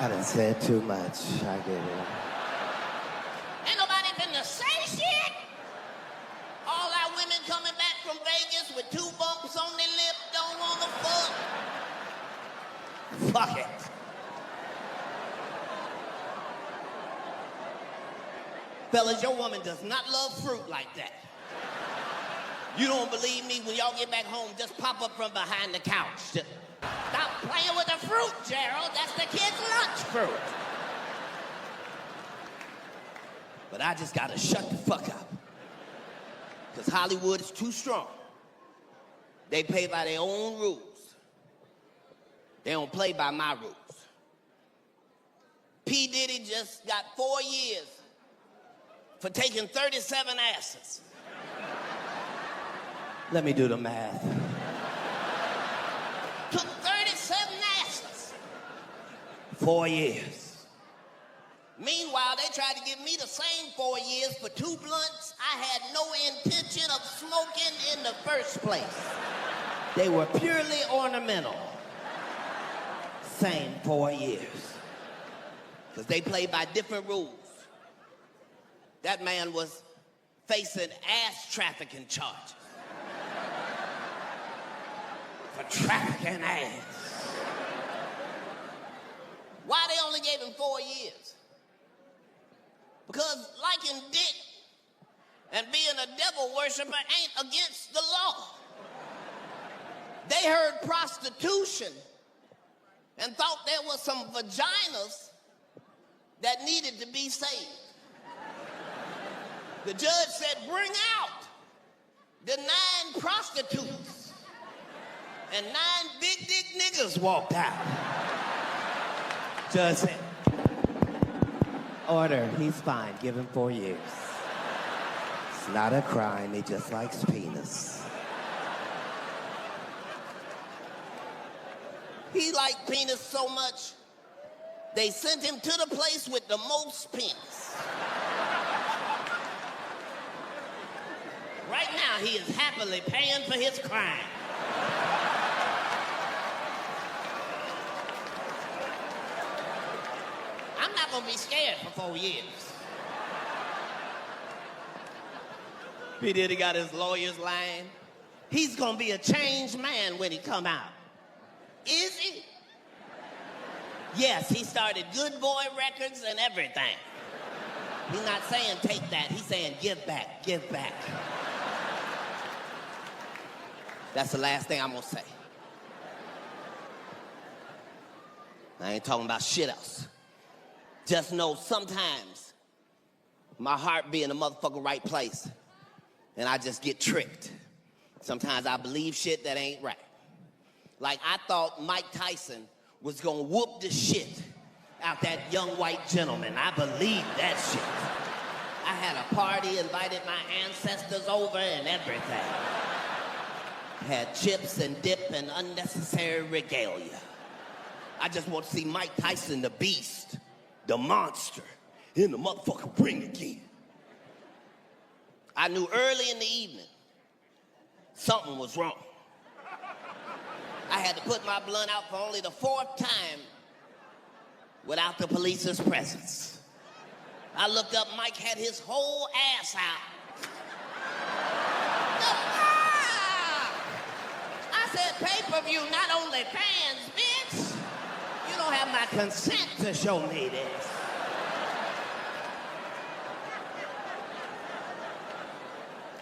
I done said too much. I get it. Ain't nobody finna say shit. All our women coming back from Vegas with 2 bumps on their lip don't wanna fuck. Fuck it. Fellas, your woman does not love fruit like that. You don't believe me? When y'all get back home, just pop up from behind the couch. Just stop playing with the fruit, Gerald. That's the kid's lunch fruit. But I just gotta shut the fuck up. Because Hollywood is too strong. They play by their own rules. They don't play by my rules. P. Diddy just got 4 years for taking 37 asses. Let me do the math. Took 37 asses. 4 years. Meanwhile, they tried to give me the same 4 years for 2 blunts I had no intention of smoking in the first place. They were purely ornamental. Same 4 years. Because they play by different rules. That man was facing ass trafficking charges. For trafficking ass. Why they only gave him 4 years? Because liking dick and being a devil worshiper ain't against the law. They heard prostitution and thought there was some vaginas that needed to be saved. The judge said, bring out the 9 prostitutes. And 9 big dick niggas walked out. Judge said, order, he's fine, give him 4 years. It's not a crime, he just likes penis. He liked penis so much, they sent him to the place with the most penis. Right now, he is happily paying for his crime. I'm not gonna be scared for 4 years. P. Diddy got his lawyers lying. He's gonna be a changed man when he come out. Is he? Yes, he started Good Boy Records and everything. He's not saying take that, he's saying give back, give back. That's the last thing I'm gonna say. I ain't talking about shit else. Just know sometimes my heart be in the motherfucking right place and I just get tricked. Sometimes I believe shit that ain't right. Like I thought Mike Tyson was gonna whoop the shit out that young white gentleman. I believed that shit. I had a party, invited my ancestors over and everything. Had chips and dip and unnecessary regalia. I just want to see Mike Tyson, the beast, the monster, in the motherfucking ring again. I knew early in the evening something was wrong. I had to put my blunt out for only the 4th time without the police's presence. I looked up, Mike had his whole ass out. I said, pay-per-view, not OnlyFans, bitch. You don't have my consent to show me this.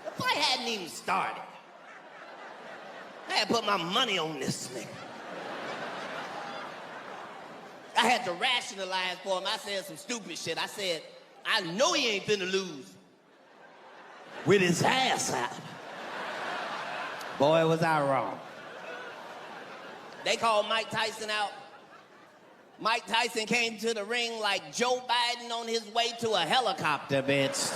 The fight hadn't even started. I had to put my money on this nigga. I had to rationalize for him. I said some stupid shit. I said, I know he ain't finna lose with his ass out. Boy, was I wrong. They called Mike Tyson out. Mike Tyson came to the ring like Joe Biden on his way to a helicopter, bitch.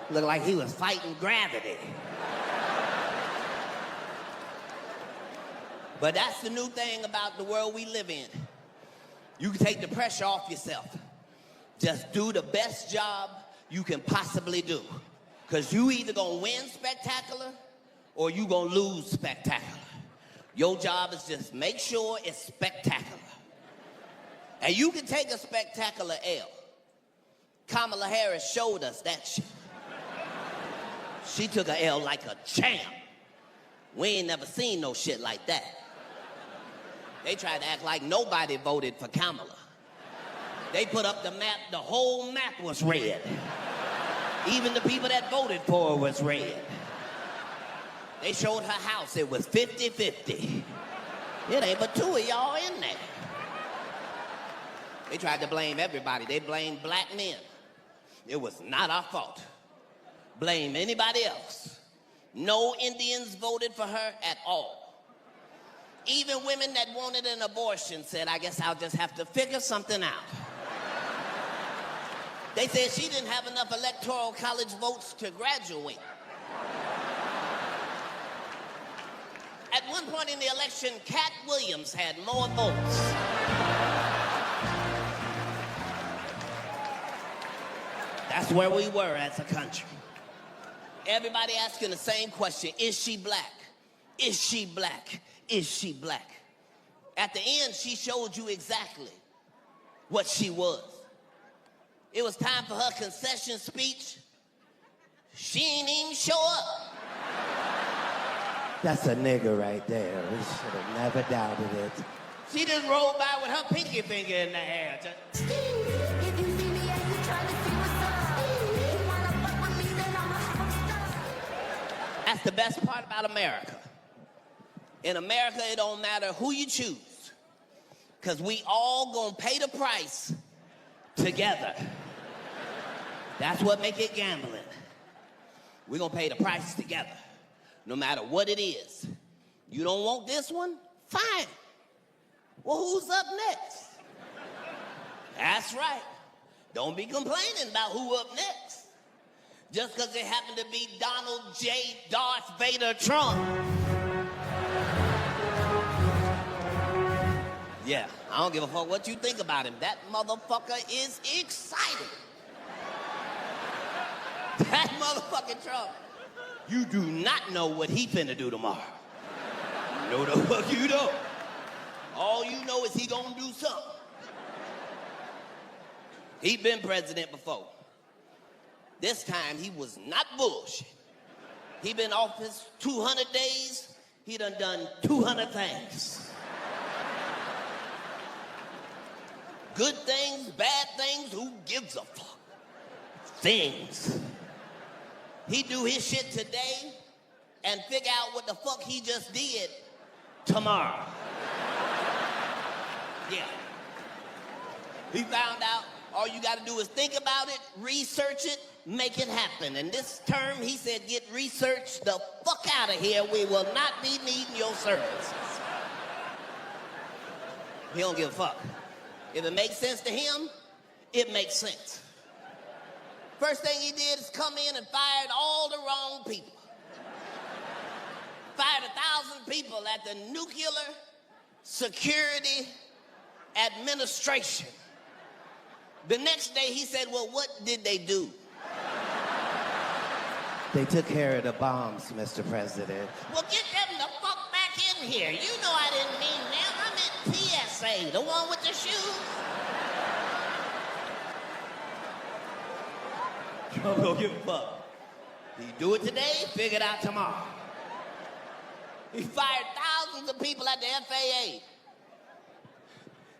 Looked like he was fighting gravity. But that's the new thing about the world we live in. You can take the pressure off yourself. Just do the best job you can possibly do. Because you either gonna win spectacular or you gonna lose spectacular. Your job is just make sure it's spectacular. And you can take a spectacular L. Kamala Harris showed us that shit. She took a L like a champ. We ain't never seen no shit like that. They tried to act like nobody voted for Kamala. They put up the map, the whole map was red. Even the people that voted for her was red. They showed her house, it was 50-50. It ain't but two of y'all in there. They tried to blame everybody. They blamed black men. It was not our fault. Blame anybody else. No Indians voted for her at all. Even women that wanted an abortion said, I guess I'll just have to figure something out. They said she didn't have enough electoral college votes to graduate. At one point in the election, Katt Williams had more votes. That's where we were as a country. Everybody asking the same question, is she black? Is she black? Is she black? At the end, she showed you exactly what she was. It was time for her concession speech. She ain't even show up. That's a nigga right there. We should have never doubted it. She just rolled by with her pinky finger in the air. That's the best part about America. In America, it don't matter who you choose, because we all gonna pay the price together. That's what make it gambling. We're gonna pay the price together, no matter what it is. You don't want this one? Fine. Well, who's up next? That's right. Don't be complaining about who up next. Just because it happened to be Donald J. Darth Vader Trump. Yeah, I don't give a fuck what you think about him. That motherfucker is excited. That motherfucking Trump. You do not know what he finna do tomorrow. No the fuck you don't. All you know is he gonna do something. He been president before. This time he was not bullshit. He been office 200 days. He done 200 things. Good things, bad things, who gives a fuck? Things. He do his shit today and figure out what the fuck he just did tomorrow. Yeah. He found out all you gotta do is think about it, research it, make it happen. And this term, he said, get research the fuck out of here. We will not be needing your services. He don't give a fuck. If it makes sense to him, it makes sense. First thing he did is come in and fired all the wrong people. Fired 1,000 people at the Nuclear Security Administration. The next day he said, well, what did they do? They took care of the bombs, Mr. President. Well, get them the fuck back in here. You know I didn't mean them. I meant PSA, the one with the shoes. Trump don't give a fuck. He do it today, figure it out tomorrow. He fired thousands of people at the FAA.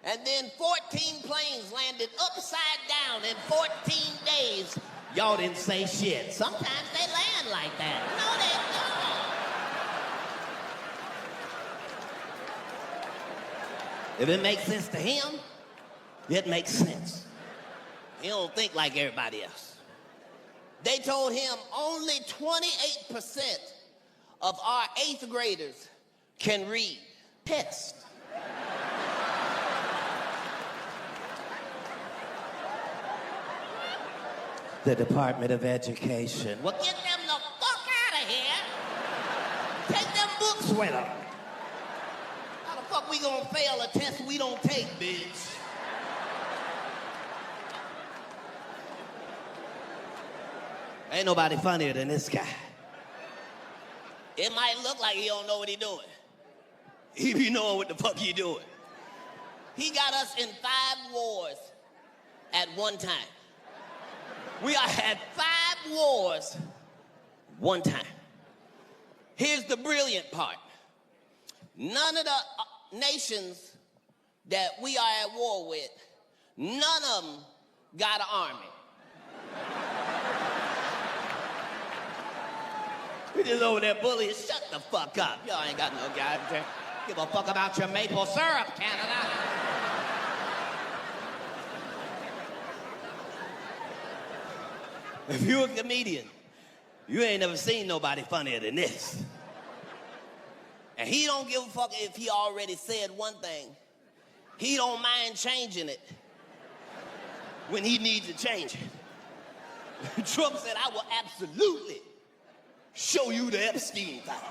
And then 14 planes landed upside down in 14 days. Y'all didn't say shit. Sometimes they land like that. No, they don't. If it makes sense to him, it makes sense. He don't think like everybody else. They told him only 28% of our 8th graders can read. Test. The Department of Education. Well, get them the fuck out of here. Take them books with them. fuck we gonna fail a test we don't take, bitch? Ain't nobody funnier than this guy. It might look like he don't know what he doing. He be knowing what the fuck he doing. He got us in 5 wars at one time. We had 5 wars one time. Here's the brilliant part. None of the nations that we are at war with, none of them got an army. We just over there bullying. Shut the fuck up. Y'all ain't got no goddamn. Give a fuck about your maple syrup, Canada. If you a comedian, you ain't never seen nobody funnier than this. And he don't give a fuck if he already said one thing. He don't mind changing it when he needs to change it. Trump said, I will absolutely show you the Epstein files.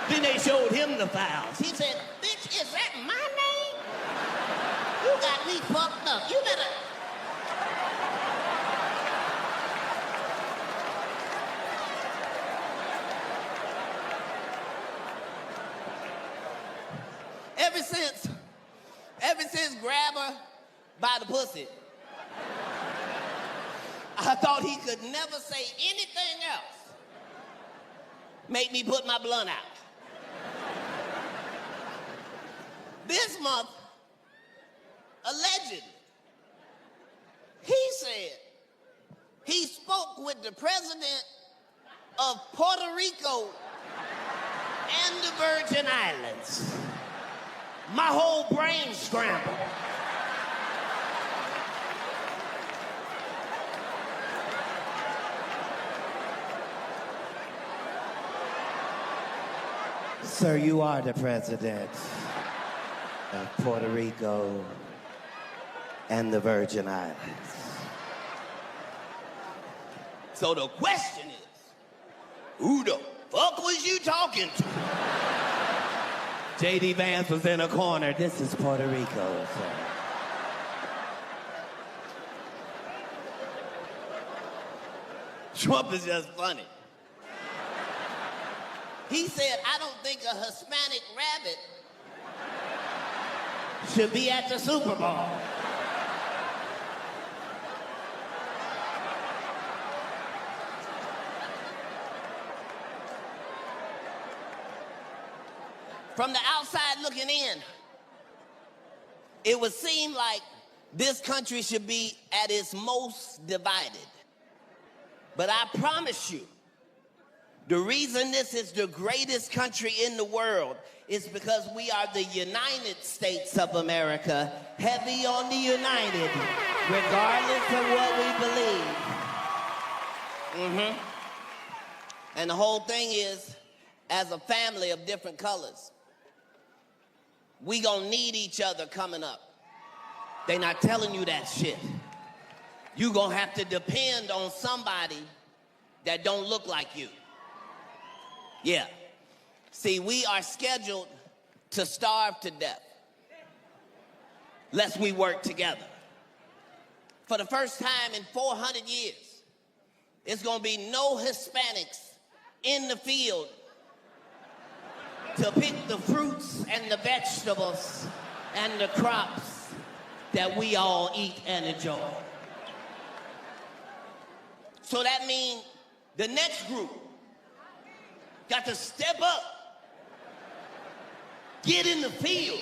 Then they showed him the files. He said, bitch, is that my name? You got me fucked up. You better... Ever since grab her by the pussy, I thought he could never say anything else. Make me put my blunt out. This month, allegedly, he said he spoke with the president of Puerto Rico and the Virgin Islands. My whole brain scrambled. Sir, you are the president of Puerto Rico and the Virgin Islands. So the question is, who the fuck was you talking to? J.D. Vance was in a corner. This is Puerto Rico, sir. Trump is just funny. He said, I don't think a Hispanic rabbit should be at the Super Bowl. From the outside looking in, it would seem like this country should be at its most divided. But I promise you, the reason this is the greatest country in the world is because we are the United States of America, heavy on the United, regardless of what we believe. And the whole thing is, as a family of different colors, we gonna need each other coming up. They not telling you that shit. You gonna have to depend on somebody that don't look like you. Yeah. See, we are scheduled to starve to death lest we work together. For the first time in 400 years, it's gonna be no Hispanics in the field to pick the fruits and the vegetables and the crops that we all eat and enjoy. So that means the next group got to step up, get in the field,